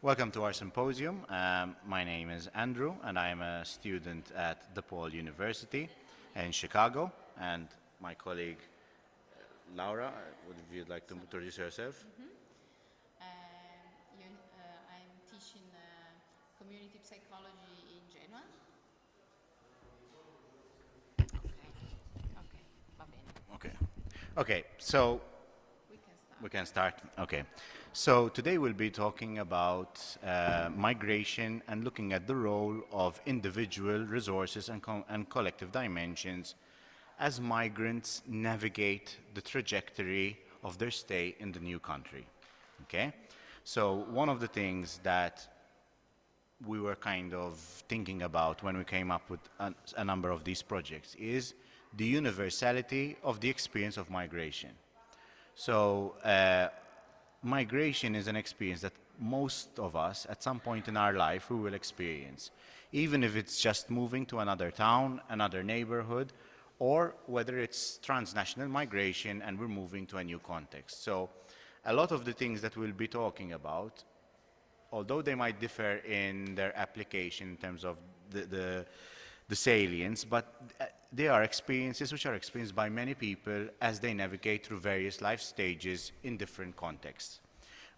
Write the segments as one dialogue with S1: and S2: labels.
S1: Welcome to our symposium. My name is Andrew, and I am a student at DePaul University in Chicago. And my colleague Laura, would you like to introduce yourself?
S2: I'm teaching community psychology in Genoa. Okay, va bene.
S1: Okay. Okay, so
S2: We can start.
S1: we can start. Okay. So today we'll be talking about migration and looking at the role of individual resources and collective dimensions as migrants navigate the trajectory of their stay in the new country. Okay? So one of the things that we were kind of thinking about when we came up with a number of these projects is the universality of the experience of migration. So migration is an experience that most of us at some point in our life we will experience, even if it's just moving to another town, another neighborhood, or whether it's transnational migration and we're moving to a new context. So a lot of the things that we'll be talking about, although they might differ in their application in terms of the salience, but they are experiences which are experienced by many people as they navigate through various life stages in different contexts.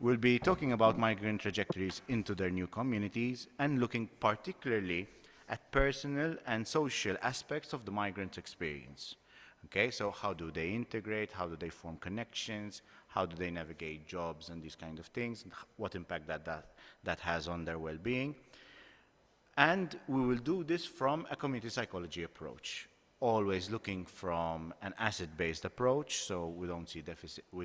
S1: We'll be talking about migrant trajectories into their new communities and looking particularly at personal and social aspects of the migrant experience. Okay, so how do they integrate? How do they form connections? How do they navigate jobs and these kind of things? And what impact that has on their well-being? And we will do this from a community psychology approach, always looking from an asset-based approach. So we don't see deficit, we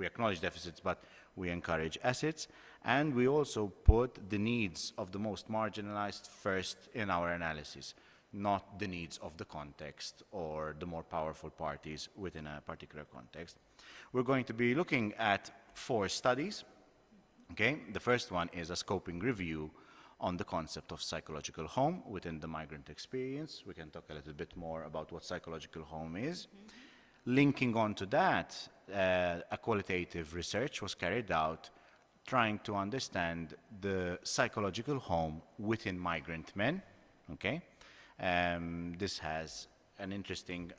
S1: acknowledge deficits, but we encourage assets. And we also put the needs of the most marginalized first in our analysis, not the needs of the context or the more powerful parties within a particular context. We're going to be looking at 4 studies. Okay, the first one is a scoping review on the concept of psychological home within the migrant experience. We can talk a little bit more about what psychological home is. Linking on to that, a qualitative research was carried out trying to understand the psychological home within migrant men. Okay, this has an interesting,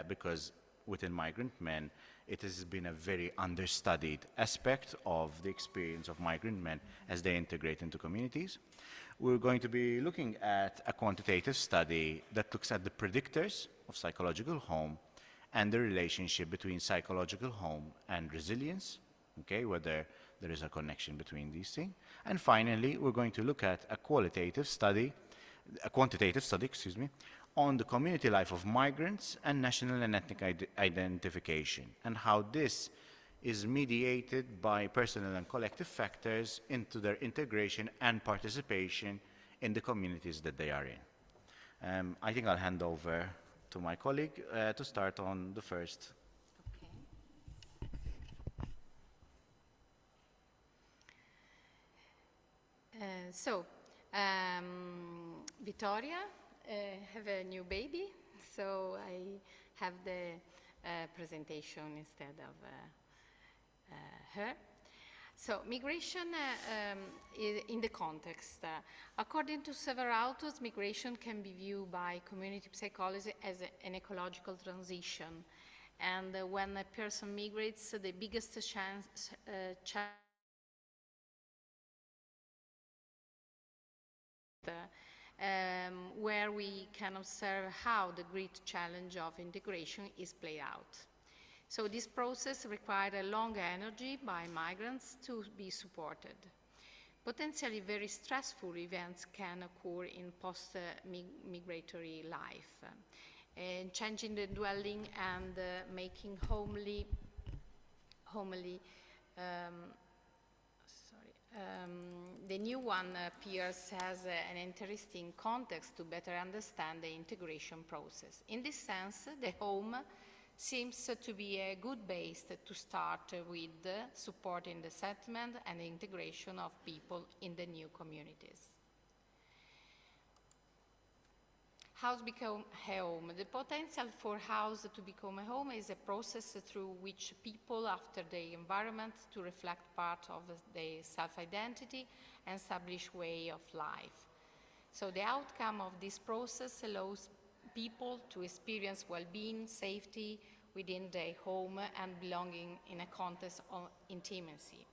S1: because within migrant men, it has been a very understudied aspect of the experience of migrant men as they integrate into communities. We're going to be looking at a quantitative study that looks at the predictors of psychological home and the relationship between psychological home and resilience, okay, whether there is a connection between these things. And finally, we're going to look at a quantitative study, excuse me, on the community life of migrants and national and ethnic identification, and how this is mediated by personal and collective factors into their integration and participation in the communities that they are in. I think I'll hand over to my colleague to start on the first.
S2: Vittoria have a new baby, so I have the presentation instead of her. So migration in the context. According to several authors, migration can be viewed by community psychology as an ecological transition. And when a person migrates, the biggest chance where we can observe how the great challenge of integration is played out. So this process required a long energy by migrants to be supported. Potentially very stressful events can occur in post-migratory life, changing the dwelling and making homely the new one appears as an interesting context to better understand the integration process. In this sense, the home seems to be a good base to start with, supporting the settlement and the integration of people in the new communities. House become a home. The potential for house to become a home is a process through which people, after the environment, to reflect part of their self-identity and establish way of life. So the outcome of this process allows people to experience well-being, safety within their home and belonging in a context of intimacy.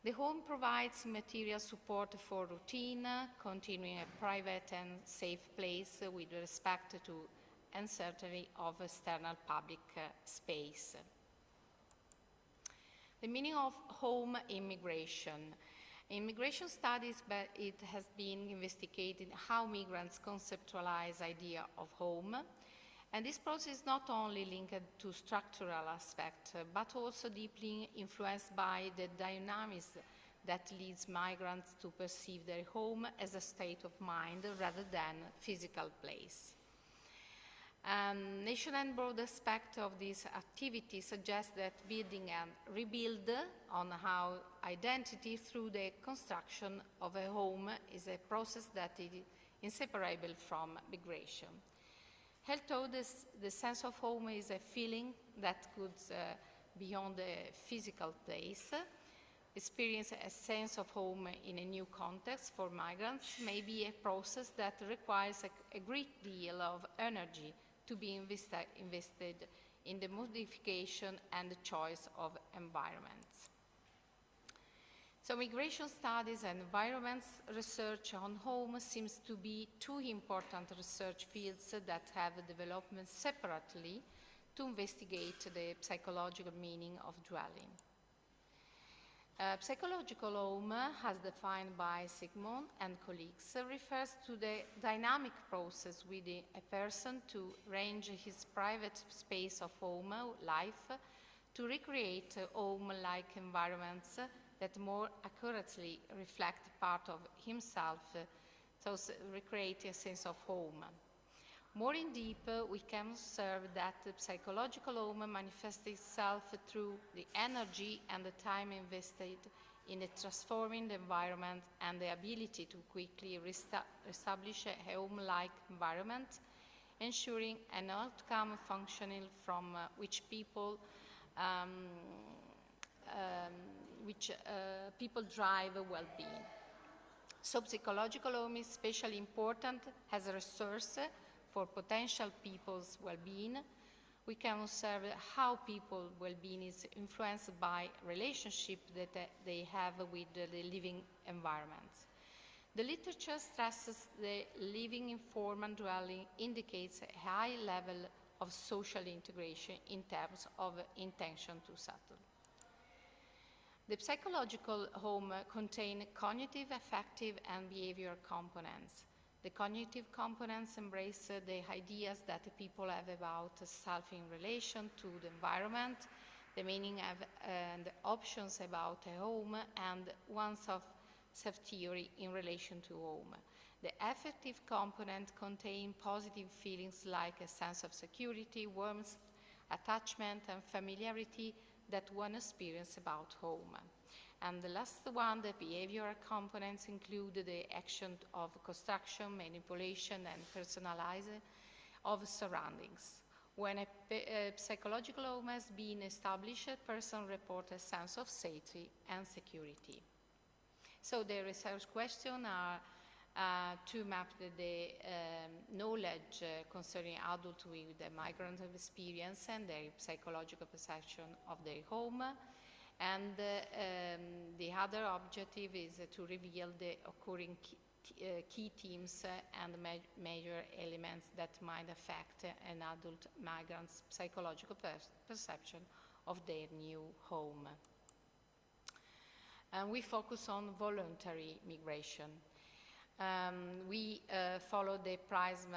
S2: The home provides material support for routine, continuing a private and safe place with respect to uncertainty of external public space. The meaning of home immigration. In migration studies, it has been investigated how migrants conceptualize idea of home. And this process is not only linked to structural aspects, but also deeply influenced by the dynamics that leads migrants to perceive their home as a state of mind rather than physical place. National and broad aspect of this activity suggests that building and rebuild on how identity through the construction of a home is a process that is inseparable from migration. Held told the sense of home is a feeling that goes beyond the physical place. Experience a sense of home in a new context for migrants may be a process that requires a great deal of energy to be invested in the modification and the choice of environments. So migration studies and environments research on home seems to be two important research fields that have developed separately to investigate the psychological meaning of dwelling. Psychological home, as defined by Sigmund and colleagues, refers to the dynamic process within a person to range his private space of home life to recreate home-like environments that more accurately reflect part of himself, so recreate a sense of home. More in deep, we can observe that the psychological home manifests itself through the energy and the time invested in transforming the environment and the ability to quickly establish a home-like environment, ensuring an outcome functional from which people drive well-being. So psychological home is especially important as a resource for potential people's well-being. We can observe how people's well-being is influenced by relationships that they have with the living environments. The literature stresses the living in form and dwelling indicates a high level of social integration in terms of intention to settle. The psychological home contains cognitive, affective, and behavioral components. The cognitive components embrace the ideas that people have about self in relation to the environment, the meaning of, and the options about a home, and one's of self-theory in relation to home. The affective component contains positive feelings like a sense of security, warmth, attachment, and familiarity that one experiences about home. And the last one, the behavioral components include the action of construction, manipulation, and personalizing of surroundings. When a psychological home has been established, a person reports a sense of safety and security. So the research questions are to map the knowledge concerning adults with a migrant experience and their psychological perception of their home. And the other objective is to reveal the occurring key themes and major elements that might affect an adult migrant's psychological perception of their new home. And we focus on voluntary migration. We follow the PRISM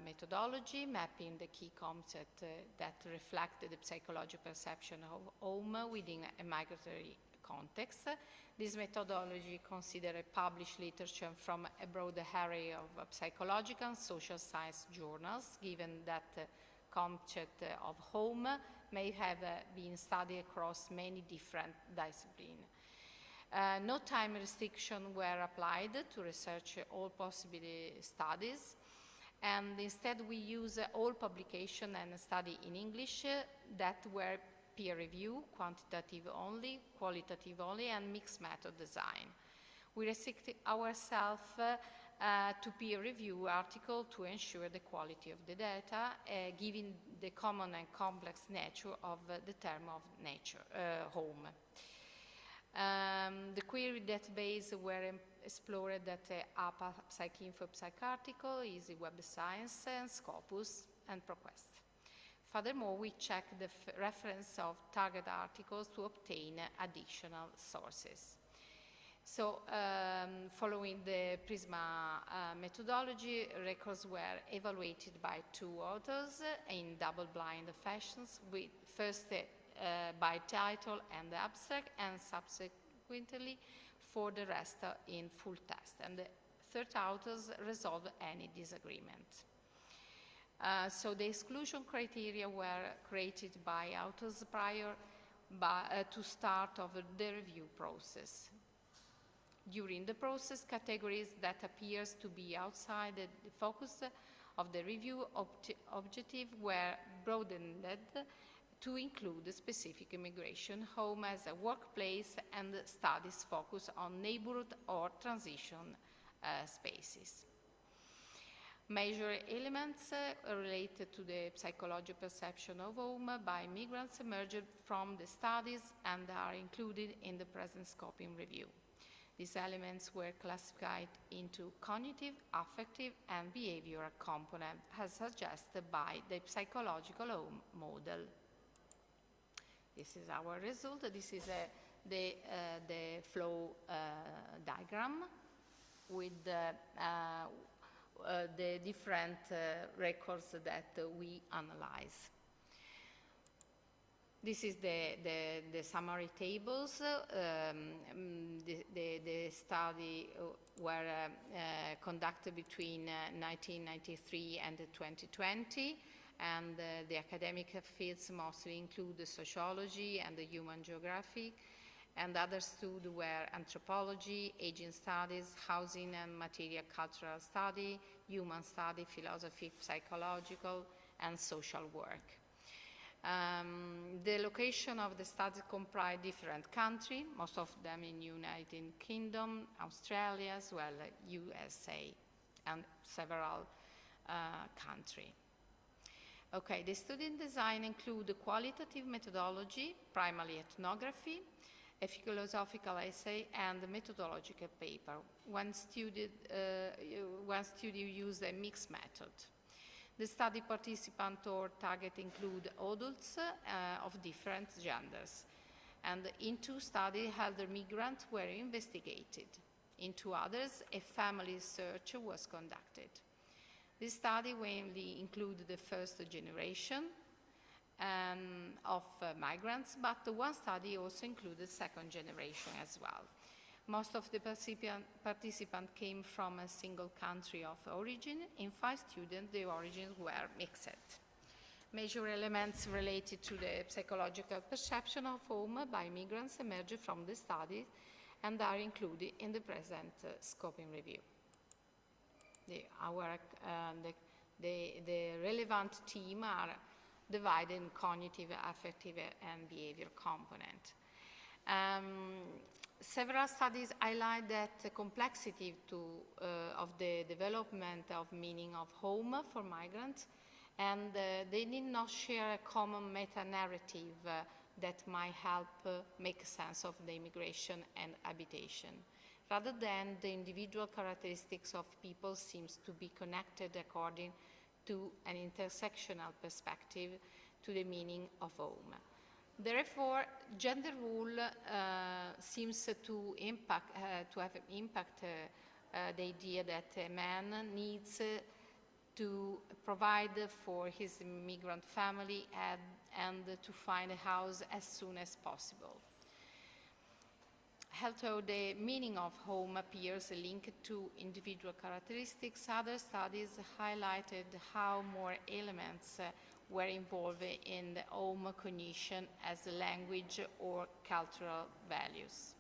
S2: methodology, mapping the key concepts that reflect the psychological perception of home within a migratory context. This methodology considers published literature from a broad array of psychological and social science journals, given that the concept of home may have been studied across many different disciplines. No time restrictions were applied to research all possible studies, And instead we use all publication and study in English that were peer review, quantitative only, qualitative only, and mixed method design. We restrict ourselves to peer review article to ensure the quality of the data, given the common and complex nature of the term of nature, home. The query database were explored at APA, PsycInfo, PsycArticle, Easy Web Science, and Scopus, and ProQuest. Furthermore, we check the reference of target articles to obtain additional sources. So, following the PRISMA methodology, records were evaluated by 2 authors in double-blind fashions, with first by title and abstract, and subsequently for the rest in full text. And the third authors resolved any disagreement. So the exclusion criteria were created by authors prior to start of the review process. During the process, categories that appears to be outside the focus of the review objective were broadened to include specific immigration, home as a workplace, and studies focus on neighborhood or transition spaces. Major elements related to the psychological perception of home by migrants emerged from the studies and are included in the present scoping review. These elements were classified into cognitive, affective, and behavioral components as suggested by the psychological home model. This is our result. This is the flow diagram with the different records that we analyze. This is the summary tables. The study were conducted between 1993 and 2020, and the academic fields mostly include the sociology and the human geography, and other studies were anthropology, aging studies, housing and material cultural study, human study, philosophy, psychological, and social work. The location of the studies comprise different countries, most of them in United Kingdom, Australia, as well as USA, and several countries. Okay, the student design include qualitative methodology, primarily ethnography, a philosophical essay, and a methodological paper. One study used a mixed method. The study participant or target include adults of different genders. And in 2 studies, elder migrants were investigated. In 2 others, a family search was conducted. This study mainly included the first generation of migrants, but one study also included second generation as well. Most of the participants came from a single country of origin. In 5 students, the origins were mixed. Major elements related to the psychological perception of home by migrants emerged from the study and are included in the present scoping review. The relevant team are divided in cognitive, affective, and behavioral component. Several studies highlight that the complexity of the development of meaning of home for migrants, and they need not share a common meta-narrative that might help make sense of the immigration and habitation. Rather than the individual characteristics of people seems to be connected according to an intersectional perspective to the meaning of home. Therefore, gender role seems to have impact the idea that a man needs to provide for his migrant family and to find a house as soon as possible. Although the meaning of home appears linked to individual characteristics, other studies highlighted how more elements were involved in the home cognition as language or cultural values.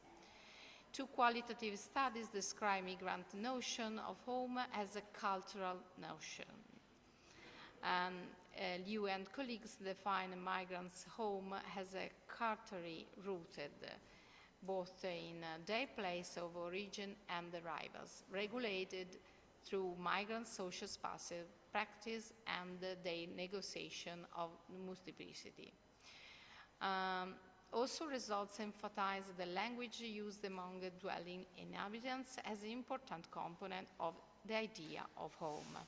S2: Two qualitative studies describe migrant notion of home as a cultural notion. And Liu and colleagues define migrants' home as a culturally rooted, both in their place of origin and arrivals, regulated through migrant social spaces, practice, and their negotiation of multiplicity. Also, results emphasize the language used among the dwelling inhabitants as an important component of the idea of home.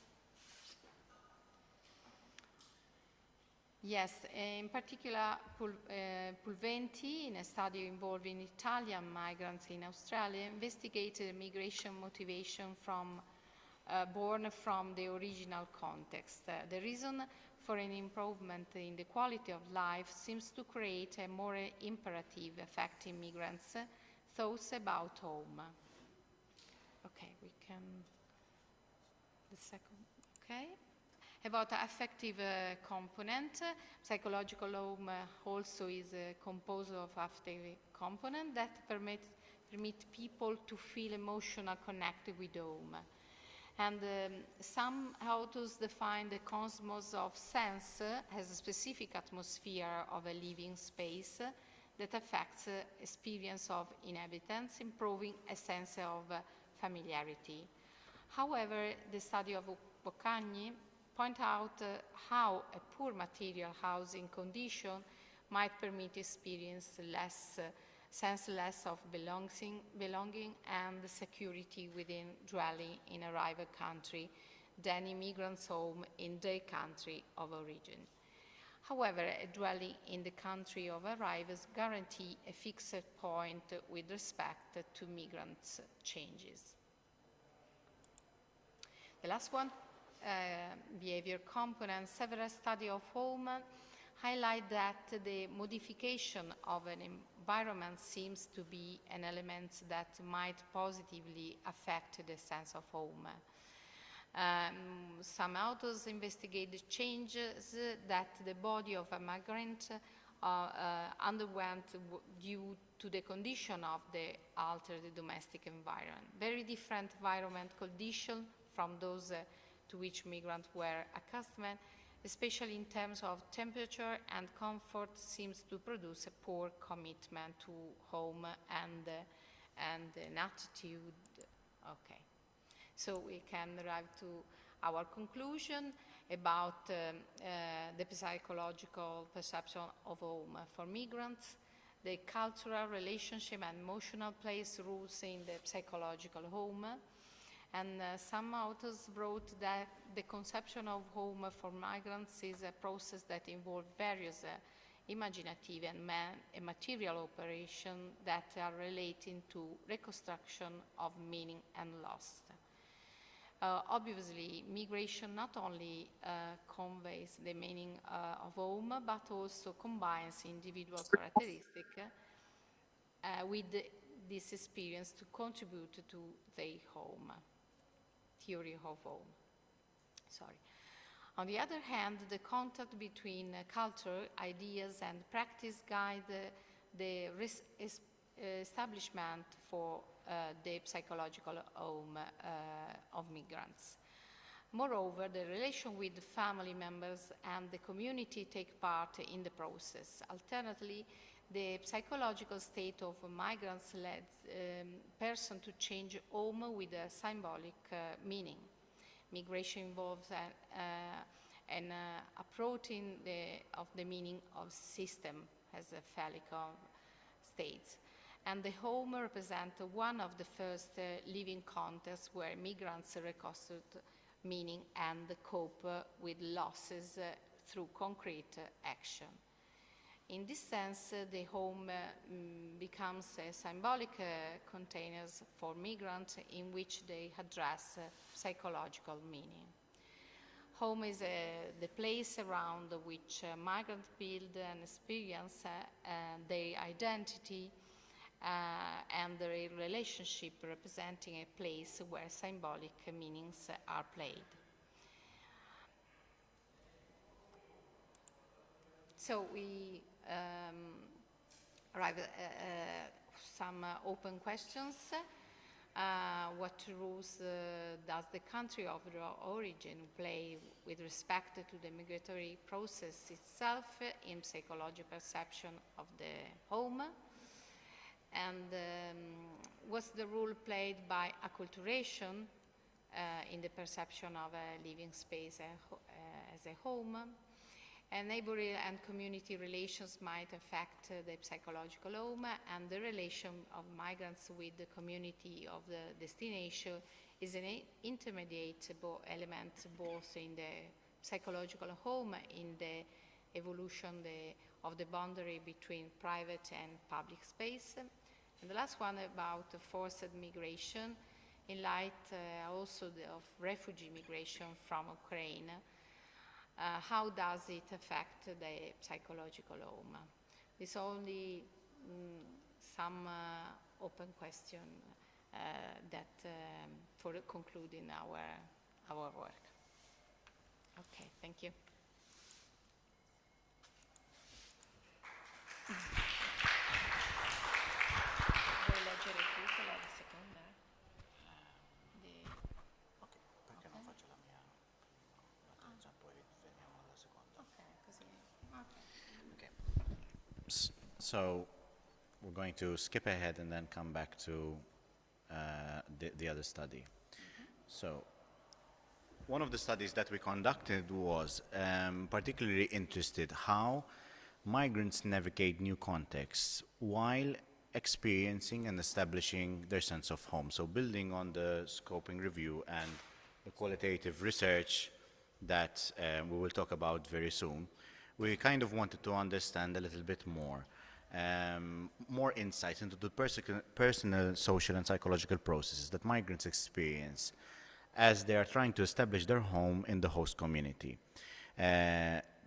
S2: Yes, in particular, Pulventi, in a study involving Italian migrants in Australia, investigated migration motivation born from the original context. The reason for an improvement in the quality of life seems to create a more imperative effect in migrants' thoughts about home. Okay, we can, the second, okay. About the affective component, psychological home also is composed of affective component that permit people to feel emotional connected with home. And some authors define the cosmos of sense as a specific atmosphere of a living space that affects experience of inhabitants, improving a sense of familiarity. However, the study of Boccagni point out how a poor material housing condition might permit experience sense less of belonging and security within dwelling in a rival country than immigrants' home in their country of origin. However, a dwelling in the country of arrivals guarantee a fixed point with respect to migrants' changes. The last one, behavior component. Several studies of home highlight that the modification of an environment seems to be an element that might positively affect the sense of home. Some authors investigate the changes that the body of a migrant underwent due to the condition of the altered domestic environment. Very different environment conditions from those to which migrants were accustomed, especially in terms of temperature and comfort, seems to produce a poor commitment to home and an attitude. Okay, so we can arrive to our conclusion about the psychological perception of home for migrants. The cultural, relationship, and emotional place rules in the psychological home. And some authors wrote that the conception of home for migrants is a process that involves various imaginative and material operations that are relating to reconstruction of meaning and loss. Obviously, migration not only conveys the meaning of home, but also combines individual characteristics with this experience to contribute to their home. Theory of home. Sorry. On the other hand, the contact between culture, ideas, and practice guide the establishment for the psychological home of migrants. Moreover, the relation with the family members and the community take part in the process. Alternatively, the psychological state of migrants led person to change home with a symbolic meaning. Migration involves an approaching of the meaning of system as a phallic states. And the home represents one of the first living contexts where migrants reconstruct meaning and cope with losses through concrete action. In this sense, the home becomes a symbolic container for migrants in which they address psychological meaning. Home is the place around which migrants build and experience their identity and their relationship, representing a place where symbolic meanings are played. So we arrive some open questions. What roles does the country of origin play with respect to the migratory process itself in psychological perception of the home? And what's the role played by acculturation in the perception of a living space as a home? And neighborhood and community relations might affect the psychological home, and the relation of migrants with the community of the destination is an intermediate element both in the psychological home, in the evolution of the boundary between private and public space. And the last one about forced migration, in light also of refugee migration from Ukraine. How does it affect the psychological home? There's only some open question that for concluding our work. Okay, thank you. Vuoi leggere tutto la seconda?
S1: Ok, perché non faccio la mia? Poi veniamo alla seconda.
S2: Ok, così.
S1: Okay. So we're going to skip ahead and then come back to the other study. So one of the studies that we conducted was particularly interested how migrants navigate new contexts while experiencing and establishing their sense of home. So building on the scoping review and the qualitative research that we will talk about very soon, we kind of wanted to understand a little bit more insights into the personal, social, and psychological processes that migrants experience as they are trying to establish their home in the host community,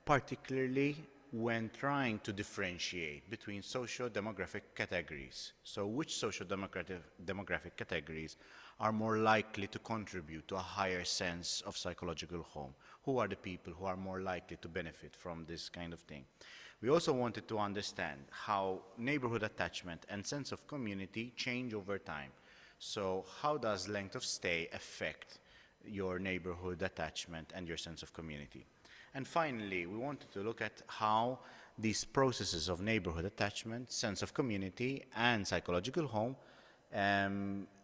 S1: particularly when trying to differentiate between socio-demographic categories. So which socio-demographic categories are more likely to contribute to a higher sense of psychological home? Who are the people who are more likely to benefit from this kind of thing? We also wanted to understand how neighborhood attachment and sense of community change over time. So how does length of stay affect your neighborhood attachment and your sense of community? And finally, we wanted to look at how these processes of neighborhood attachment, sense of community, and psychological home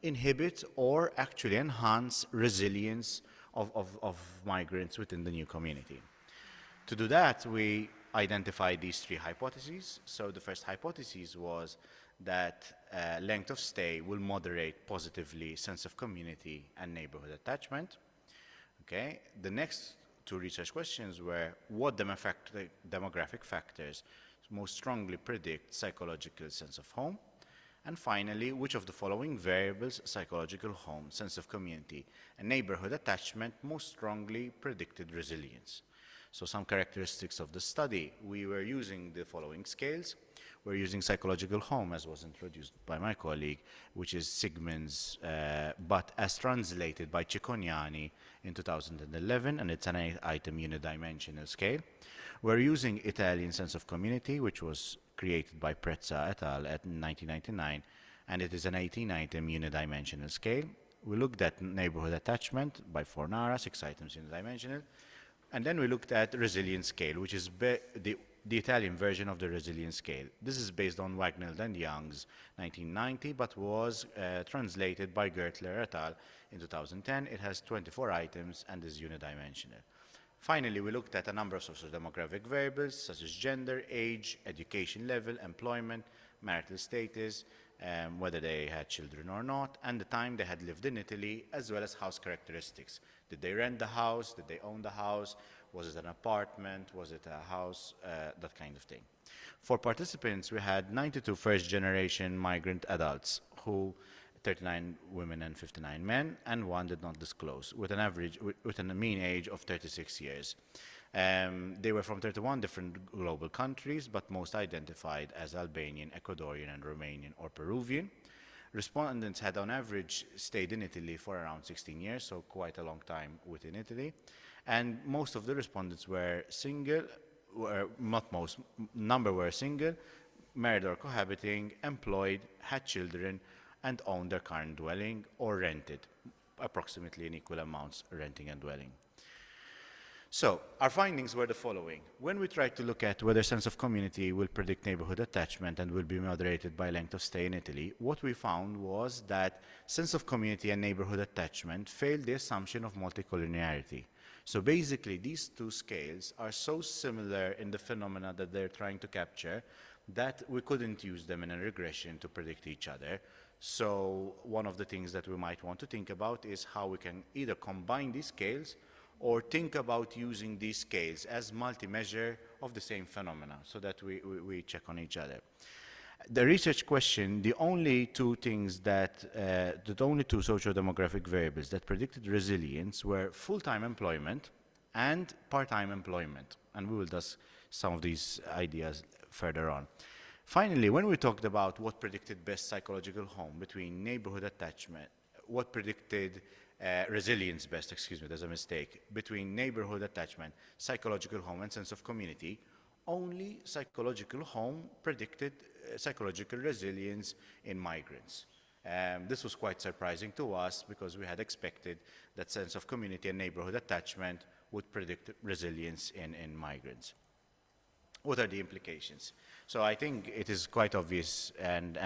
S1: inhibit or actually enhance resilience of migrants within the new community. To do that, we identified these three hypotheses. So the first hypothesis was that length of stay will moderate positively sense of community and neighborhood attachment. Okay. The next two research questions were what demographic factors most strongly predict psychological sense of home? And finally, which of the following variables, psychological home, sense of community, and neighborhood attachment most strongly predicted resilience? So some characteristics of the study, we were using the following scales. We're using psychological home, as was introduced by my colleague, which is Sigmund's, but as translated by Cicconiani in 2011, and it's an 8-item unidimensional scale. We're using Italian sense of community, which was created by Prezza et al. At 1999, and it is an 18-item unidimensional scale. We looked at neighborhood attachment by Fornara, 6 items unidimensional. And then we looked at resilience scale, which is the Italian version of the resilience scale. This is based on Wagnall and Young's 1990, but was translated by Gertler et al. In 2010. It has 24 items and is unidimensional. Finally, we looked at a number of socio-demographic variables, such as gender, age, education level, employment, marital status, whether they had children or not, and the time they had lived in Italy, as well as house characteristics. Did they rent the house? Did they own the house? Was it an apartment? Was it a house? That kind of thing. For participants, we had 92 first-generation migrant adults, who 39 women and 59 men, and one did not disclose, with a mean age of 36 years. They were from 31 different global countries, but most identified as Albanian, Ecuadorian, and Romanian or Peruvian. Respondents had on average stayed in Italy for around 16 years, so quite a long time within Italy. And most of the respondents were single, not most, number were single, married or cohabiting, employed, had children, and owned their current dwelling or rented, approximately in equal amounts, renting and dwelling. So, our findings were the following. When we tried to look at whether sense of community will predict neighborhood attachment and will be moderated by length of stay in Italy, what we found was that sense of community and neighborhood attachment failed the assumption of multicollinearity. So basically, these two scales are so similar in the phenomena that they're trying to capture that we couldn't use them in a regression to predict each other. So one of the things that we might want to think about is how we can either combine these scales or think about using these scales as multi-measure of the same phenomena so that we check on each other. The research question, the only two things that, the only two socio-demographic variables that predicted resilience were full-time employment and part-time employment. And we will discuss some of these ideas further on. Finally, when we talked about what predicted best psychological home between neighborhood attachment, what predicted resilience best, excuse me, there's a mistake, between neighborhood attachment, psychological home, and sense of community, only psychological home predicted psychological resilience in migrants. This was quite surprising to us because we had expected that sense of community and neighborhood attachment would predict resilience in migrants. What are the implications? So I think it is quite obvious, and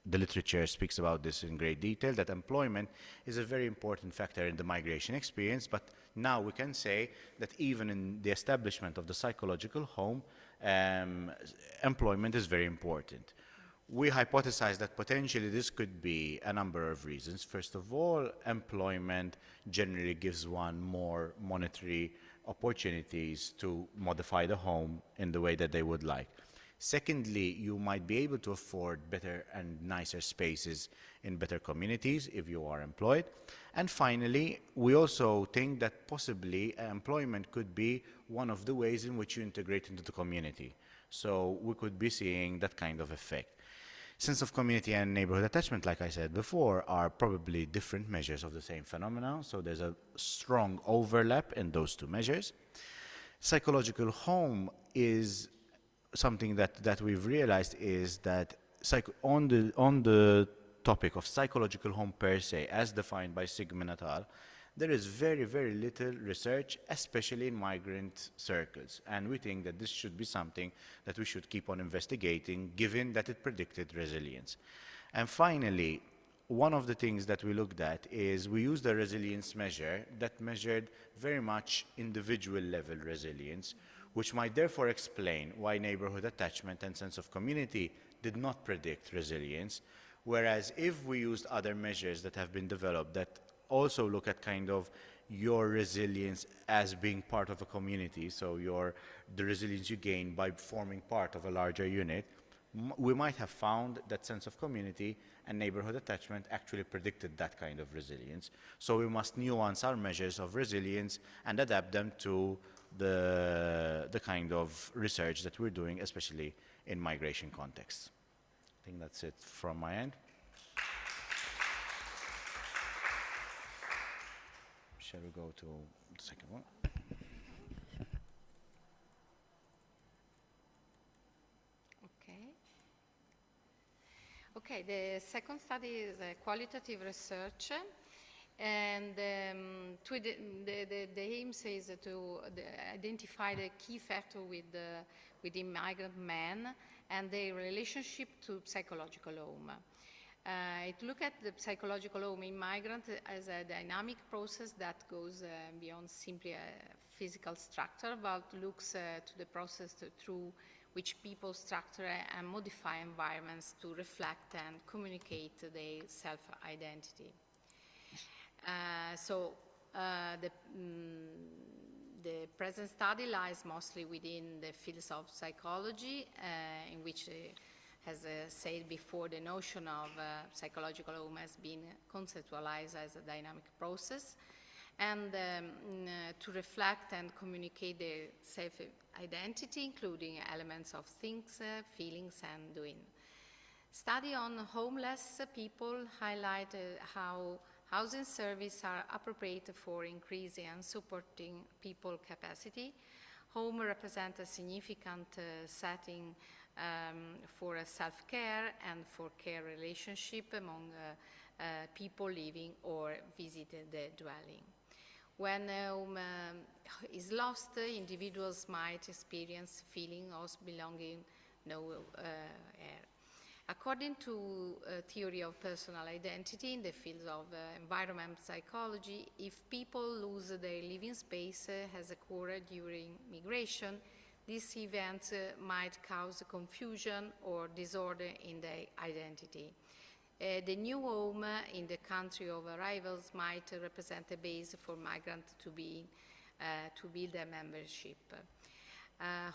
S1: the literature speaks about this in great detail, that employment is a very important factor in the migration experience, but now we can say that even in the establishment of the psychological home, employment is very important. We hypothesize that potentially this could be a number of reasons. First of all, employment generally gives one more monetary opportunities to modify the home in the way that they would like. Secondly, you might be able to afford better and nicer spaces in better communities if you are employed. And finally, we also think that possibly employment could be one of the ways in which you integrate into the community. So we could be seeing that kind of effect. Sense of community and neighborhood attachment, like I said before, are probably different measures of the same phenomenon. So there's a strong overlap in those two measures. Psychological home is something that we've realized is that on the topic of psychological home per se, as defined by Sigmund et al., there is very, very little research, especially in migrant circles. And we think that this should be something that we should keep on investigating, given that it predicted resilience. And finally, one of the things that we looked at is we used a resilience measure that measured very much individual level resilience, which might therefore explain why neighborhood attachment and sense of community did not predict resilience, whereas if we used other measures that have been developed that also look at kind of your resilience as being part of a community, so the resilience you gain by forming part of a larger unit, we might have found that sense of community and neighborhood attachment actually predicted that kind of resilience. So we must nuance our measures of resilience and adapt them to the kind of research that we're doing, especially in migration contexts. I think that's it from my end. Shall we go to the second one?
S2: Okay, the second study is qualitative research, and the aim is to identify the key factor with immigrant men and their relationship to psychological home. It looks at the psychological home in migrant as a dynamic process that goes beyond simply a physical structure, but looks to the process through which people structure and modify environments to reflect and communicate their self-identity. The present study lies mostly within the fields of psychology, in which, as said before, the notion of psychological home has been conceptualized as a dynamic process, and to reflect and communicate their self-identity, including elements of things, feelings, and doing. Study on homeless people highlight how housing services are appropriate for increasing and supporting people capacity. Home represents a significant setting for self-care and for care relationship among people living or visiting the dwelling. When home is lost, individuals might experience feeling of belonging nowhere. According to theory of personal identity in the field of environment psychology, if people lose their living space as occurred during migration, this event might cause confusion or disorder in their identity. The new home in the country of arrivals might represent a base for migrants to build a membership.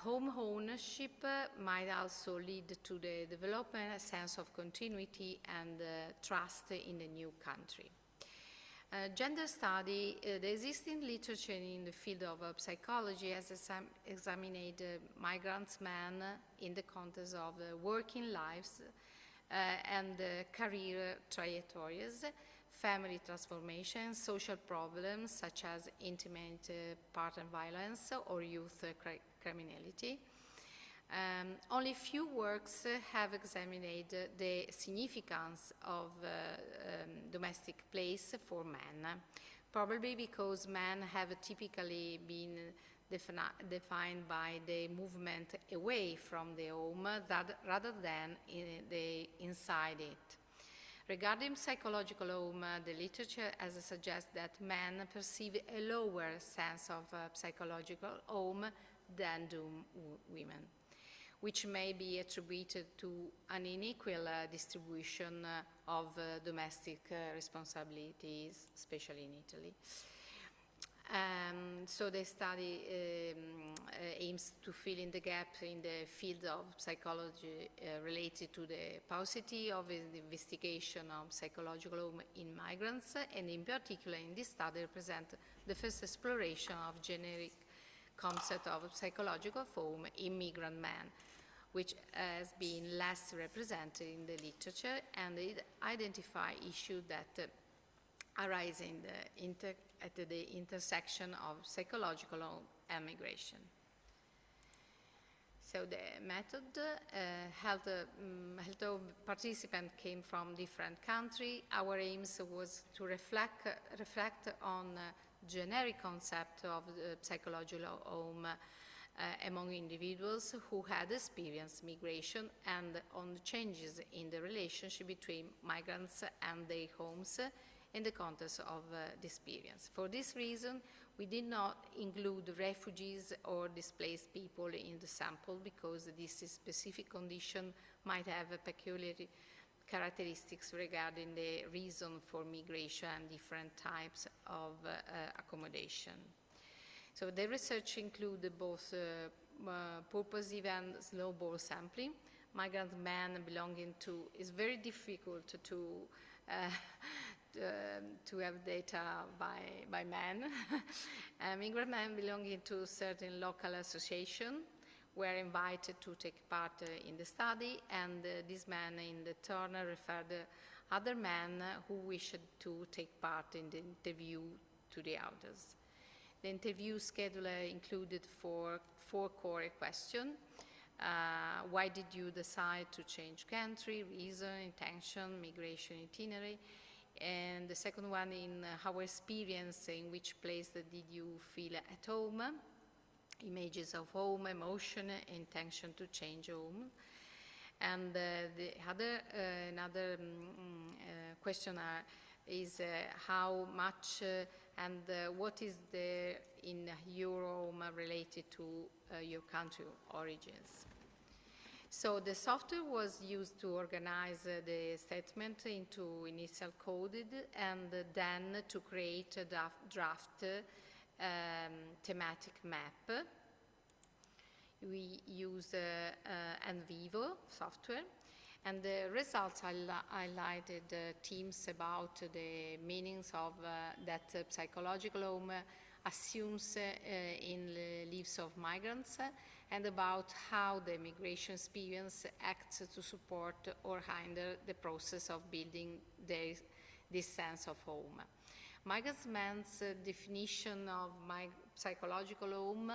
S2: Home ownership might also lead to the development a sense of continuity and trust in the new country. Gender study, the existing literature in the field of psychology has examined migrants men in the context of working lives and career trajectories, family transformation, social problems such as intimate partner violence or youth criminality. Only few works have examined the significance of domestic place for men, probably because men have typically been defined by the movement away from the home rather than inside it. Regarding psychological home, the literature has suggested that men perceive a lower sense of psychological home than do women, which may be attributed to an unequal distribution of domestic responsibilities, especially in Italy. So the study aims to fill in the gap in the field of psychology related to the paucity of the investigation of psychological home in migrants, and in particular in this study represent the first exploration of generic concept of psychological home in migrant men, which has been less represented in the literature, and it identify issues that arise at the intersection of psychological and migration. So the method, although participants came from different countries, our aims was to reflect on generic concept of the psychological home among individuals who had experienced migration and on changes in the relationship between migrants and their homes in the context of the experience. For this reason, we did not include refugees or displaced people in the sample because this specific condition might have peculiar characteristics regarding the reason for migration and different types of accommodation. So the research included both purposive and snowball sampling. Migrant men belonging to, it's very difficult to have data by men. Migrant men belonging to certain local association were invited to take part in the study, and these men in the turn referred other men who wished to take part in the interview to the others. The interview schedule included four core questions. Why did you decide to change country, reason, intention, migration itinerary? And the second one in our experience, in which place did you feel at home? Images of home, emotion, intention to change home. And another question is how much and what is there in your home related to your country origins. So the software was used to organize the statement into initial coded and then to create a draft thematic map. We use NVivo software, and the results highlighted themes about the meanings of that psychological home assumes in the lives of migrants, and about how the migration experience acts to support or hinder the process of building this sense of home. Migrants' men's definition of psychological home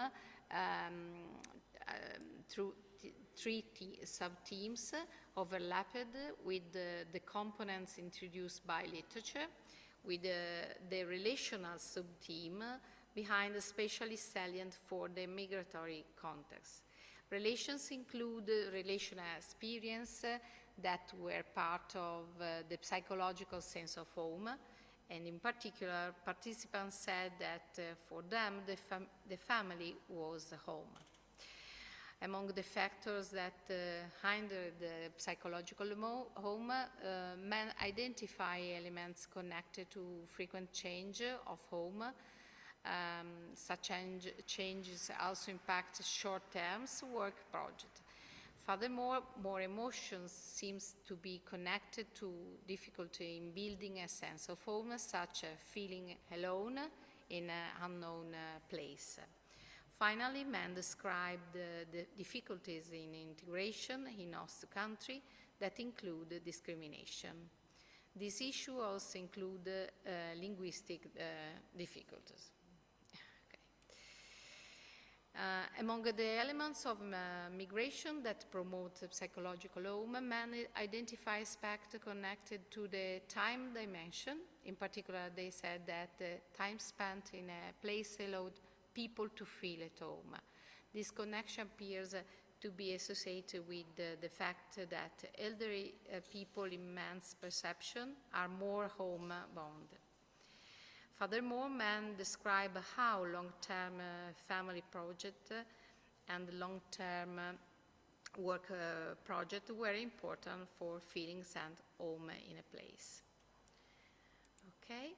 S2: through three sub-themes overlapped with the components introduced by literature, with the relational sub-theme behind, especially salient for the migratory context. Relations include relational experience that were part of the psychological sense of home, and in particular, participants said that for them, the family was home. Among the factors that hinder the psychological home, men identify elements connected to frequent change of home. Such changes also impact short-term work projects. Furthermore, more emotions seems to be connected to difficulty in building a sense of home, such as feeling alone in an unknown place. Finally, men describe the difficulties in integration in host country that include discrimination. This issue also includes linguistic difficulties. Among the elements of migration that promote psychological home, men identify aspects connected to the time dimension. In particular, they said that time spent in a place allowed people to feel at home. This connection appears to be associated with the fact that elderly people in men's perception are more home-bound. Furthermore, men describe how long-term family project and long-term work project were important for feelings and home in a place. Okay,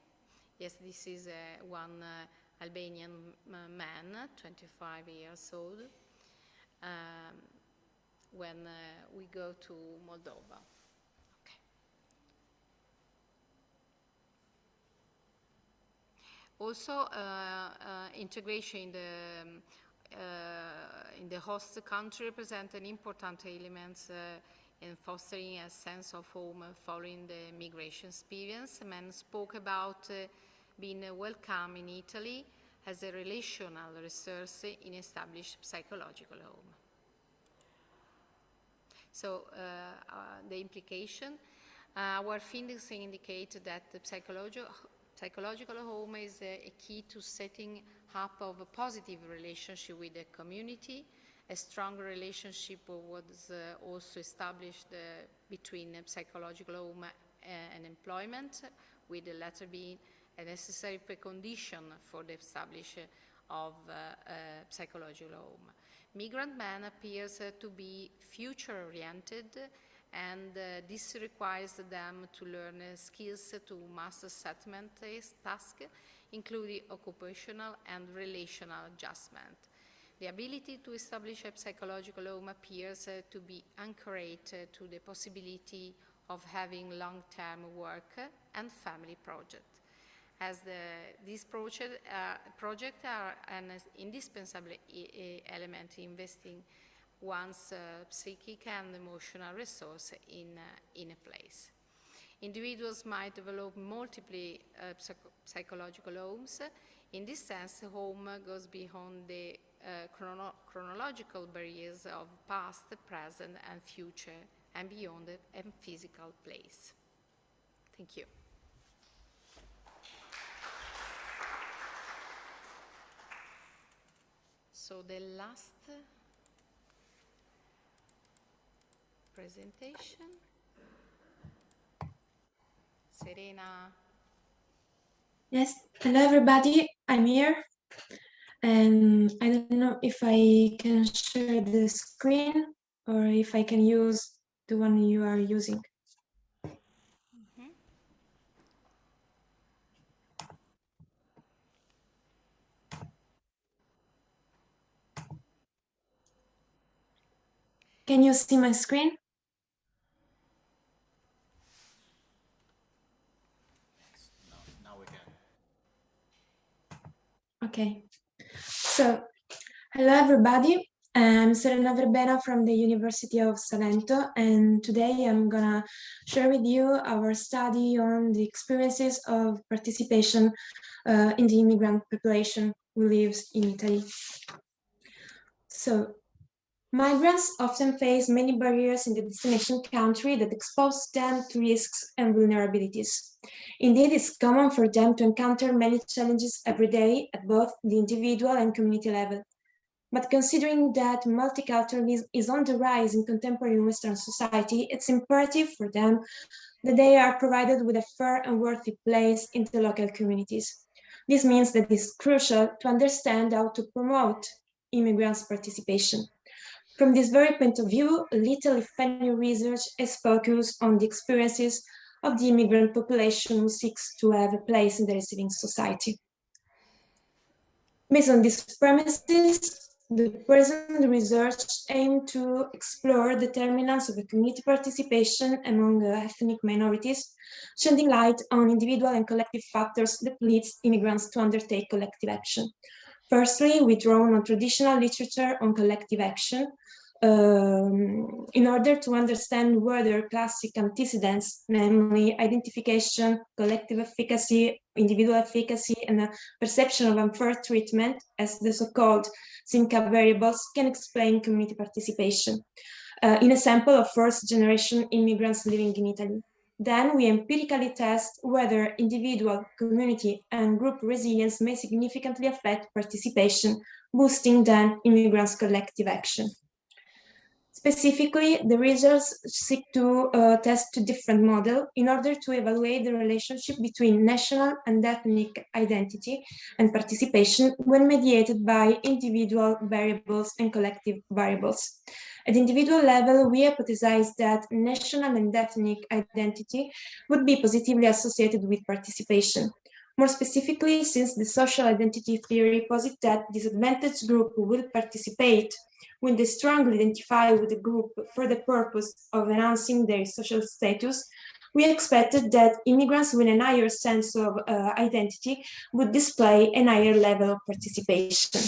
S2: yes, this is one Albanian man, 25 years old, when we go to Moldova. Okay. Also, integration in the host country represents an important element in fostering a sense of home following the migration experience. Men spoke about being welcome in Italy as a relational resource in established psychological home. So the implication, our findings indicate that the psychological home is a key to setting up of a positive relationship with the community. A strong relationship was also established between psychological home and employment, with the latter being a necessary precondition for the establishment of psychological home. Migrant man appears to be future-oriented, and this requires them to learn skills to master settlement tasks, including occupational and relational adjustment. The ability to establish a psychological home appears to be anchored to the possibility of having long-term work and family projects, as these projects are an indispensable element in investing one's psychic and emotional resource in a place. Individuals might develop multiple psychological homes. In this sense, home goes beyond the chronological barriers of past, present, and future, and beyond a physical place. Thank you. So the last presentation, Serena.
S3: Yes, hello everybody, I'm here. And I don't know if I can share the screen or if I can use the one you are using. Can you see my screen?
S1: Now we can.
S3: Okay, so hello everybody, I'm Serena Verbena from the University of Salento, and today I'm gonna share with you our study on the experiences of participation in the immigrant population. who lives in Italy. So, migrants often face many barriers in the destination country that expose them to risks and vulnerabilities. Indeed, it's common for them to encounter many challenges every day at both the individual and community level. But considering that multiculturalism is on the rise in contemporary Western society, it's imperative for them that they are provided with a fair and worthy place in the local communities. This means that it's crucial to understand how to promote immigrants' participation. From this very point of view, little if any research is focused on the experiences of the immigrant population who seeks to have a place in the receiving society. Based on these premises, the present research aims to explore determinants of community participation among ethnic minorities, shedding light on individual and collective factors that leads immigrants to undertake collective action. Firstly, we draw on traditional literature on collective action, in order to understand whether classic antecedents, namely identification, collective efficacy, individual efficacy, and perception of unfair treatment as the so-called SIMCA variables can explain community participation. In a sample of first-generation immigrants living in Italy. Then we empirically test whether individual, community, and group resilience may significantly affect participation, boosting then immigrants' collective action. Specifically, the results seek to test two different models in order to evaluate the relationship between national and ethnic identity and participation when mediated by individual variables and collective variables. At the individual level, we hypothesize that national and ethnic identity would be positively associated with participation. More specifically, since the social identity theory posits that disadvantaged group will participate when they strongly identify with the group for the purpose of enhancing their social status, we expected that immigrants with a higher sense of identity would display a higher level of participation.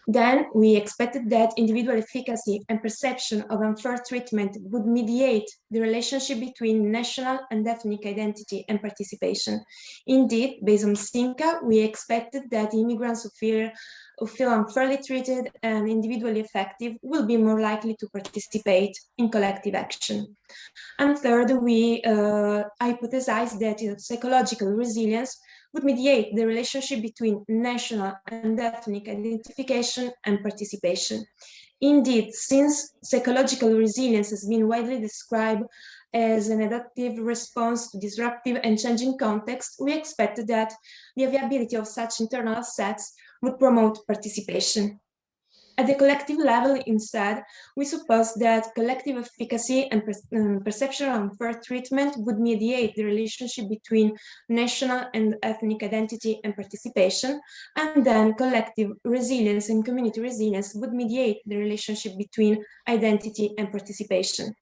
S3: Then we expected that individual efficacy and perception of unfair treatment would mediate the relationship between national and ethnic identity and participation. Indeed, based on SIMCA, we expected that immigrants who feel unfairly treated and individually effective will be more likely to participate in collective action. And third, we hypothesized that psychological resilience would mediate the relationship between national and ethnic identification and participation. Indeed, since psychological resilience has been widely described as an adaptive response to disruptive and changing context, we expected that the availability of such internal assets would promote participation. At the collective level, instead, we suppose that collective efficacy and perception of unfair treatment would mediate the relationship between national and ethnic identity and participation, and then collective resilience and community resilience would mediate the relationship between identity and participation.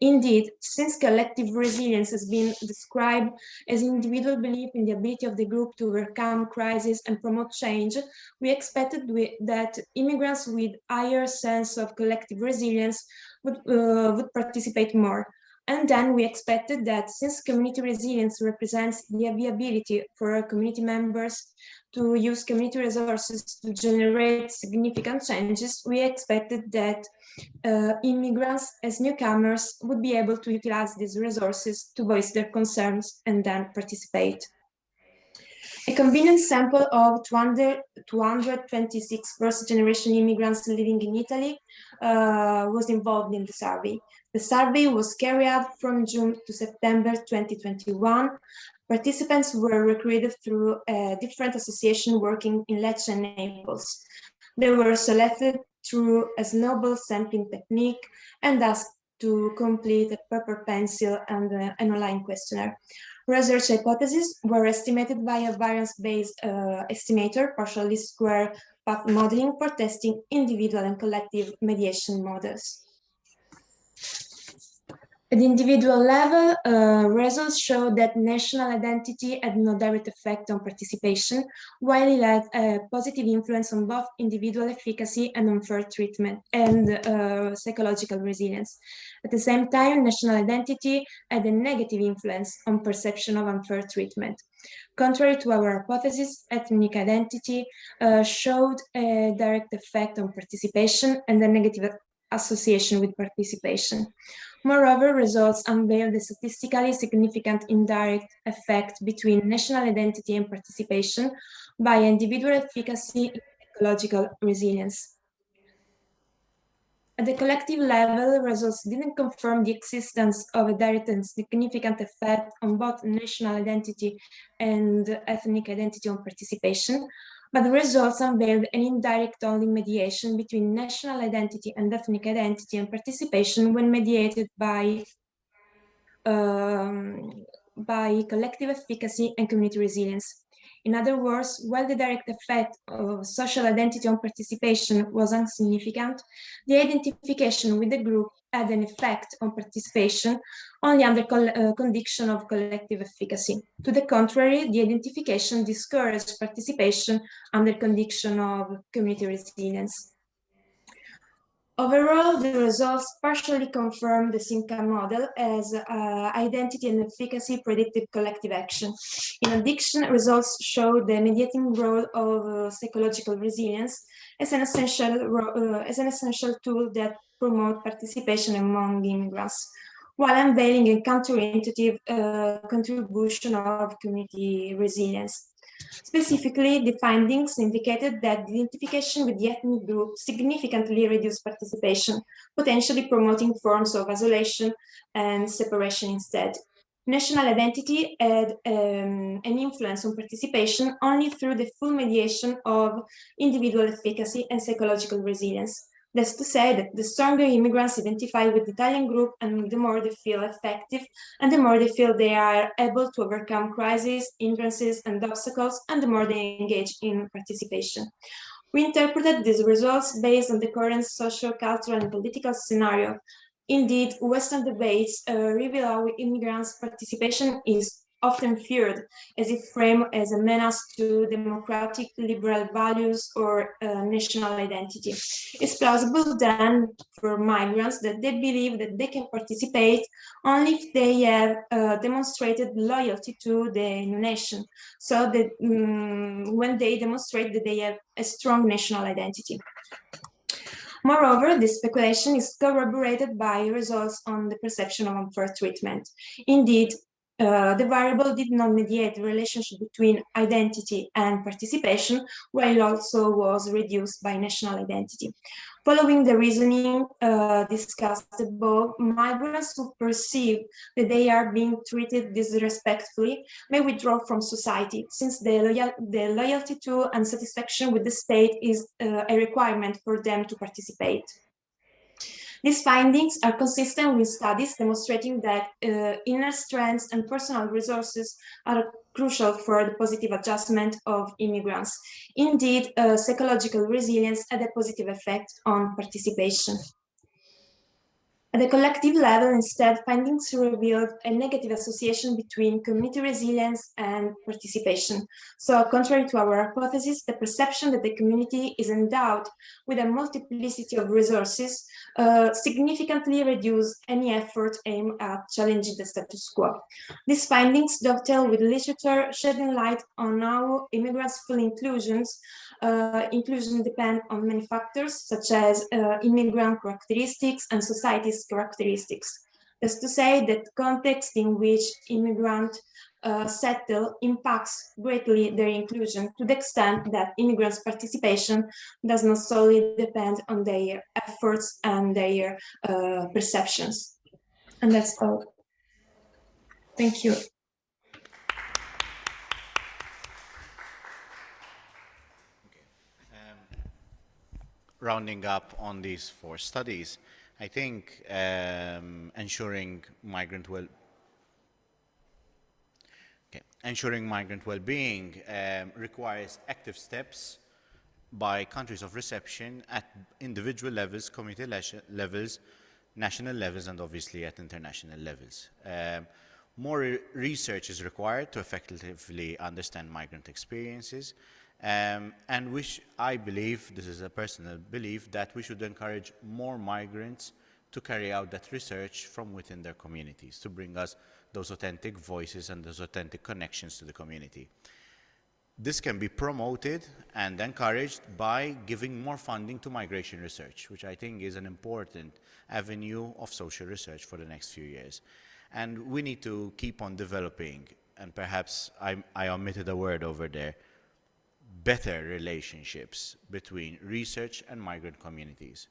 S3: Indeed, since collective resilience has been described as individual belief in the ability of the group to overcome crises and promote change, we expected that immigrants with higher sense of collective resilience would participate more. And then we expected that since community resilience represents the ability for community members to use community resources to generate significant changes, we expected that immigrants as newcomers would be able to utilize these resources to voice their concerns and then participate. A convenient sample of 226 first-generation immigrants living in Italy was involved in the survey. The survey was carried out from June to September 2021. Participants were recruited through a different association working in Lecce and Naples. They were selected through a snowball sampling technique and asked to complete a paper pencil and an online questionnaire. Research hypotheses were estimated by a variance-based estimator, partial least square path modeling, for testing individual and collective mediation models. At the individual level, results show that national identity had no direct effect on participation, while it had a positive influence on both individual efficacy and unfair treatment and psychological resilience. At the same time, national identity had a negative influence on perception of unfair treatment. Contrary to our hypothesis, ethnic identity showed a direct effect on participation and a negative association with participation. Moreover, results unveil the statistically significant indirect effect between national identity and participation by individual efficacy in ecological resilience. At the collective level, results didn't confirm the existence of a direct and significant effect on both national identity and ethnic identity on participation, but the results unveiled an indirect only mediation between national identity and ethnic identity and participation when mediated by collective efficacy and community resilience. In other words, while the direct effect of social identity on participation was insignificant, the identification with the group had an effect on participation only under condition of collective efficacy. To the contrary, the identification discouraged participation under condition of community resilience. Overall, the results partially confirm the SINCA model as identity and efficacy predicted collective action. In addition, results show the mediating role of psychological resilience as an essential tool that promotes participation among immigrants, while unveiling a counterintuitive contribution of community resilience. Specifically, the findings indicated that the identification with the ethnic group significantly reduced participation, potentially promoting forms of isolation and separation instead. National identity had an influence on participation only through the full mediation of individual efficacy and psychological resilience. That's to say that the stronger immigrants identify with the Italian group and the more they feel effective and the more they feel they are able to overcome crises, hindrances, and obstacles, and the more they engage in participation. We interpreted these results based on the current social, cultural, and political scenario. Indeed, Western debates reveal how immigrants' participation is often feared as if framed as a menace to democratic liberal values or national identity. It's plausible then for migrants that they believe that they can participate only if they have demonstrated loyalty to the new nation. So that when they demonstrate that they have a strong national identity. Moreover, this speculation is corroborated by results on the perception of unfair treatment. Indeed, the variable did not mediate the relationship between identity and participation, while it also was reduced by national identity. Following the reasoning discussed above, migrants who perceive that they are being treated disrespectfully may withdraw from society, since the loyalty to and satisfaction with the state is a requirement for them to participate. These findings are consistent with studies demonstrating that inner strengths and personal resources are crucial for the positive adjustment of immigrants. Indeed, psychological resilience had a positive effect on participation. At the collective level, instead, findings revealed a negative association between community resilience and participation. So, contrary to our hypothesis, the perception that the community is endowed with a multiplicity of resources significantly reduce any effort aimed at challenging the status quo. These findings dovetail with literature shedding light on how immigrants' full inclusion depend on many factors, such as immigrant characteristics and society's characteristics. That's to say that context in which immigrants settle impacts greatly their inclusion to the extent that immigrants' participation does not solely depend on their efforts and their perceptions. And that's all. Thank you.
S1: Rounding up on these 4 studies, I think ensuring migrant well-being requires active steps by countries of reception at individual levels, community levels, national levels and obviously at international levels. More research is required to effectively understand migrant experiences, and which I believe, this is a personal belief, that we should encourage more migrants to carry out that research from within their communities, to bring us those authentic voices and those authentic connections to the community. This can be promoted and encouraged by giving more funding to migration research, which I think is an important avenue of social research for the next few years. And we need to keep on developing, and perhaps I omitted a word over there, better relationships between research and migrant communities.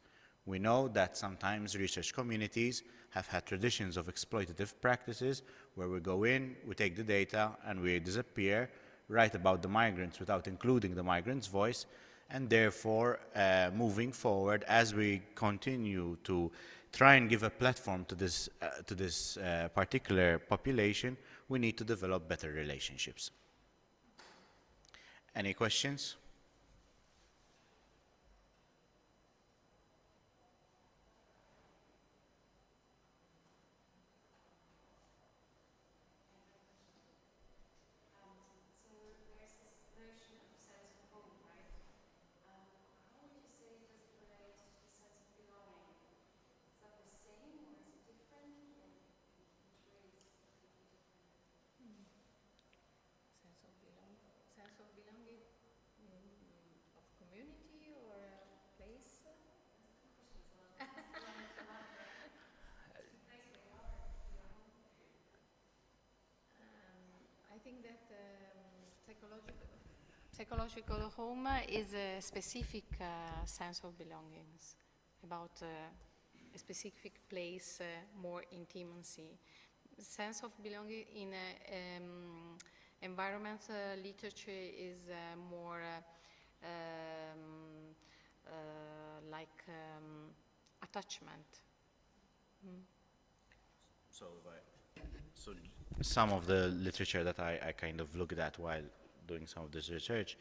S1: We know that sometimes research communities have had traditions of exploitative practices where we go in, we take the data, and we disappear, write about the migrants without including the migrants' voice, and therefore, moving forward, as we continue to try and give a platform to this particular population, we need to develop better relationships. Any questions?
S2: Sense of belonging of community or a place? I think that psychological home is a specific sense of belongings, about a specific place, more intimacy. Sense of belonging in environment literature is more like attachment.
S1: So, so some of the literature that I kind of looked at while doing some of this research,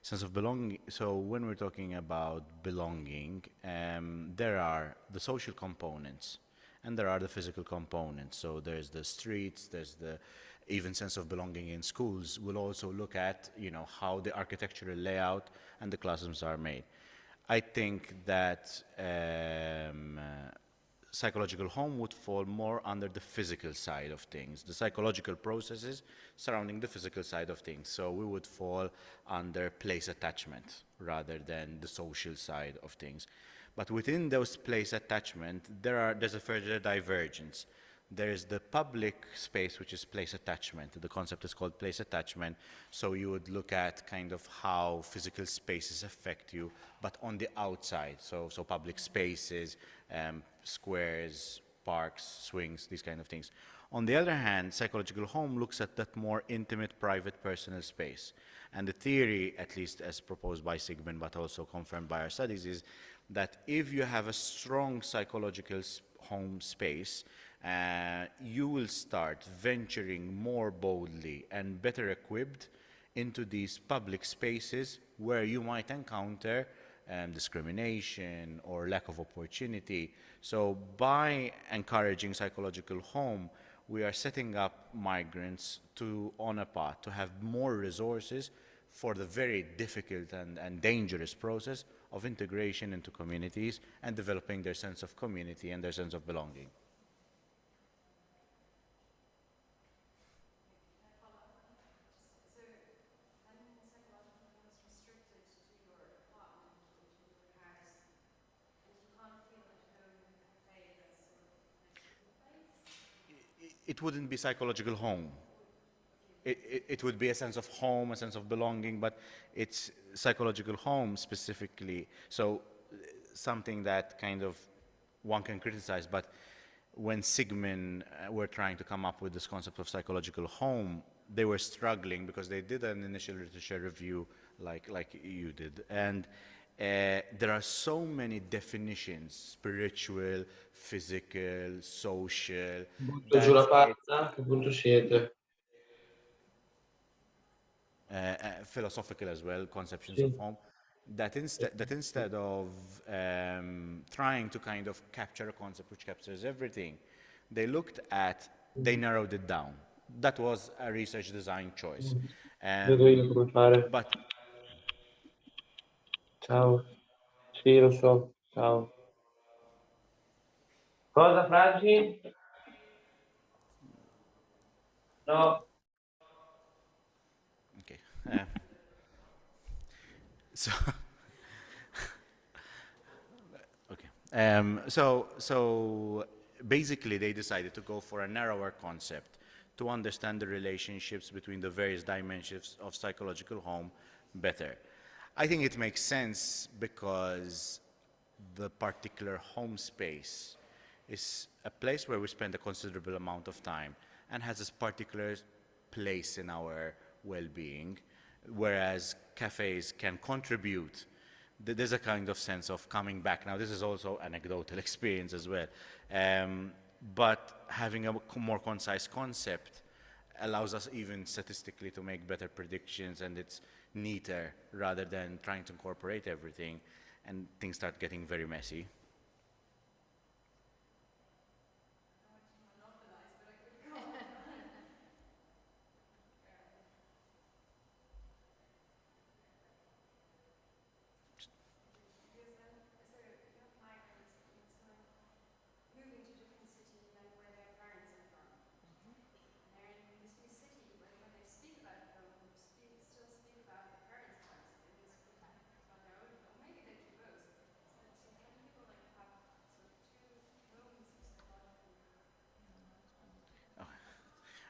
S1: sense of belonging. So when we're talking about belonging, there are the social components and there are the physical components. So there's the streets, there's the even sense of belonging in schools. We'll also look at, how the architectural layout and the classrooms are made. I think that psychological home would fall more under the physical side of things, the psychological processes surrounding the physical side of things. So we would fall under place attachment rather than the social side of things. But within those place attachment, there's a further divergence. There's the public space, which is place attachment. The concept is called place attachment. So you would look at kind of how physical spaces affect you, but on the outside. So public spaces, squares, parks, swings, these kind of things. On the other hand, psychological home looks at that more intimate, private, personal space. And the theory, at least as proposed by Sigmund, but also confirmed by our studies, is that if you have a strong psychological home space, you will start venturing more boldly and better equipped into these public spaces where you might encounter discrimination or lack of opportunity. So by encouraging psychological home, we are setting up migrants on a path to have more resources for the very difficult and dangerous process of integration into communities and developing their sense of community and their sense of belonging. It wouldn't be psychological home. It would be a sense of home, a sense of belonging, but it's psychological home specifically. So something that kind of one can criticize, but when Sigmund were trying to come up with this concept of psychological home, they were struggling because they did an initial literature review like you did. And there are so many definitions, spiritual, physical, social,
S4: Butto giù
S1: that
S4: la palla, che punto siete?
S1: philosophical as well, conceptions of
S4: Sì.
S1: home. that instead of trying to kind of capture a concept which captures everything, they narrowed it down. That was a research design choice.
S4: Vedo io come fare.
S1: But
S4: Ciao. Sì, lo so. Ciao. Cosa, Franci? No.
S1: okay, so okay, so basically they decided to go for a narrower concept to understand the relationships between the various dimensions of psychological home better. I think it makes sense because the particular home space is a place where we spend a considerable amount of time and has this particular place in our well-being, whereas cafes can contribute. There's a kind of sense of coming back. Now, this is also anecdotal experience as well, but having a more concise concept allows us even statistically to make better predictions, and it's neater rather than trying to incorporate everything and things start getting very messy.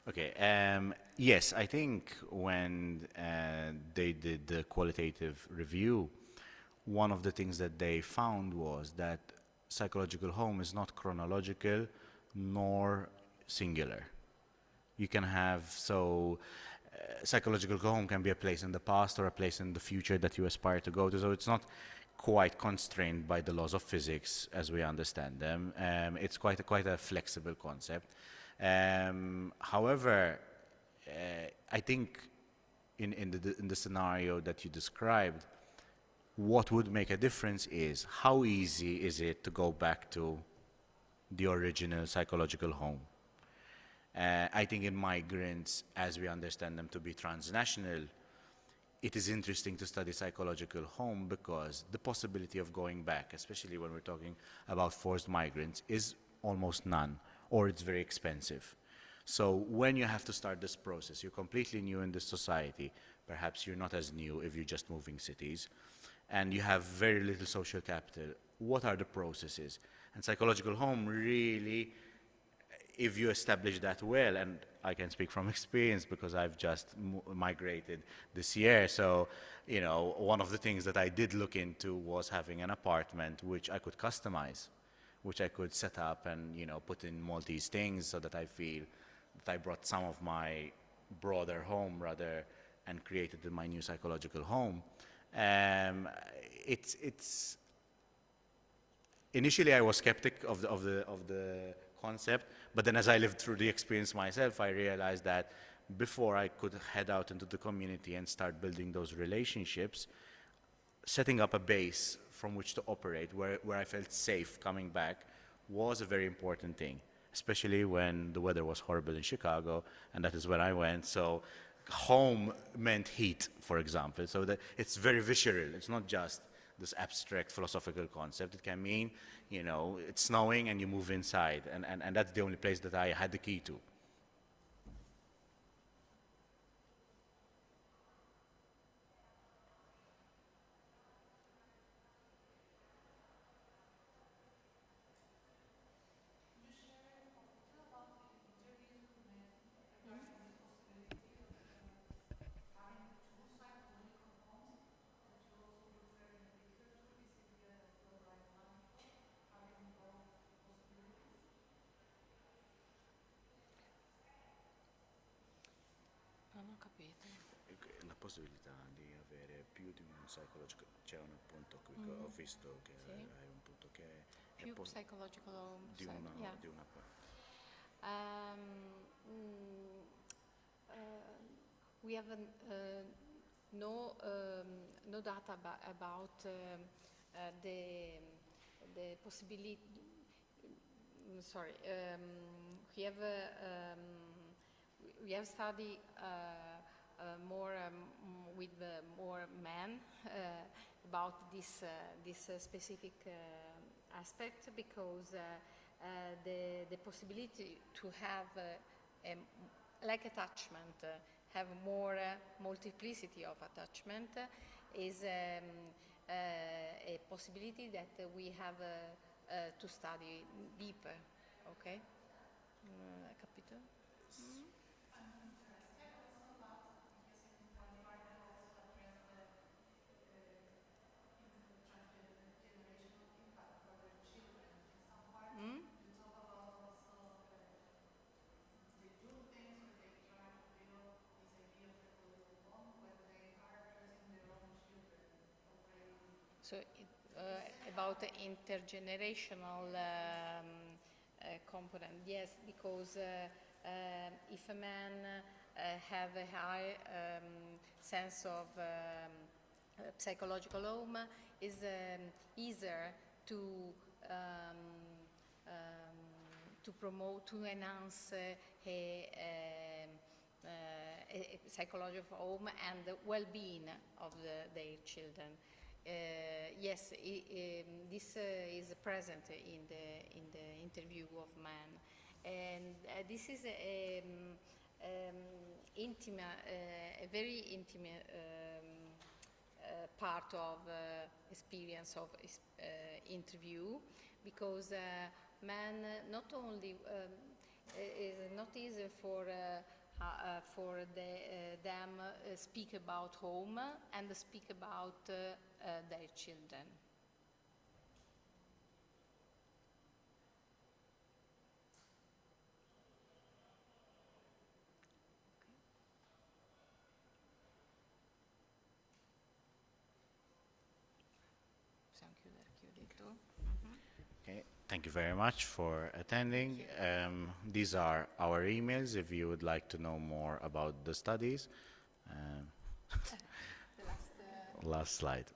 S1: Okay. Yes, I think when they did the qualitative review, one of the things that they found was that psychological home is not chronological nor singular. You can have, psychological home can be a place in the past or a place in the future that you aspire to go to. So it's not quite constrained by the laws of physics as we understand them. It's quite a flexible concept. However, I think in the scenario that you described, what would make a difference is how easy is it to go back to the original psychological home. I think in migrants, as we understand them to be transnational, it is interesting to study psychological home because the possibility of going back, especially when we're talking about forced migrants, is almost none, or it's very expensive. So when you have to start this process, you're completely new in this society. Perhaps you're not as new if you're just moving cities, and you have very little social capital. What are the processes? And psychological home really, if you establish that well, and I can speak from experience because I've just migrated this year, so one of the things that I did look into was having an apartment which I could customize, which I could set up and put in Maltese things so that I feel that I brought some of my broader home rather and created my new psychological home. It's initially I was skeptic of the concept, but then as I lived through the experience myself, I realized that before I could head out into the community and start building those relationships, setting up a base from which to operate, where I felt safe coming back, was a very important thing, especially when the weather was horrible in Chicago, and that is where I went. So home meant heat, for example. So that it's very visceral. It's not just this abstract philosophical concept. It can mean, it's snowing and you move inside, and that's the only place that I had the key to.
S2: Non ho capito.
S1: La possibilità di avere più di un psychological, c'è un punto qui che ho visto che
S2: Sì.
S1: hai un punto che è
S2: Più psychological home.
S1: di una,
S2: Yeah.
S1: di una
S2: Um, mm, uh, we have no data about the possibility. Sorry, we have studied more with more men about this specific aspect, because the possibility to have like attachment, have more multiplicity of attachment is a possibility that we have to study deeper. Okay? Capito? So about the intergenerational component, yes, because if a man have a high sense of psychological home, is easier to promote, to enhance a psychological home and the well-being of their children. Yes, this is present in the interview of man, and this is a very intimate part of experience of interview, because man not only is not easy for them speak about home and speak about their children.
S1: Okay, thank you very much for attending. These are our emails if you would like to know more about the studies.
S2: The last
S1: Last slide.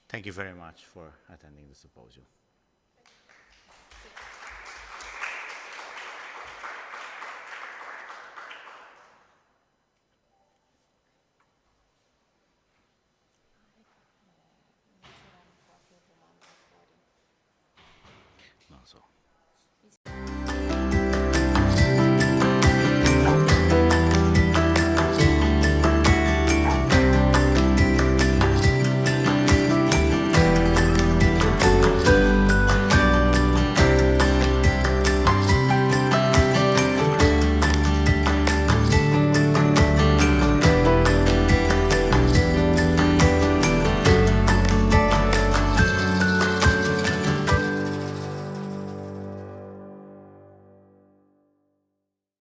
S1: Thank you very much for attending the symposium.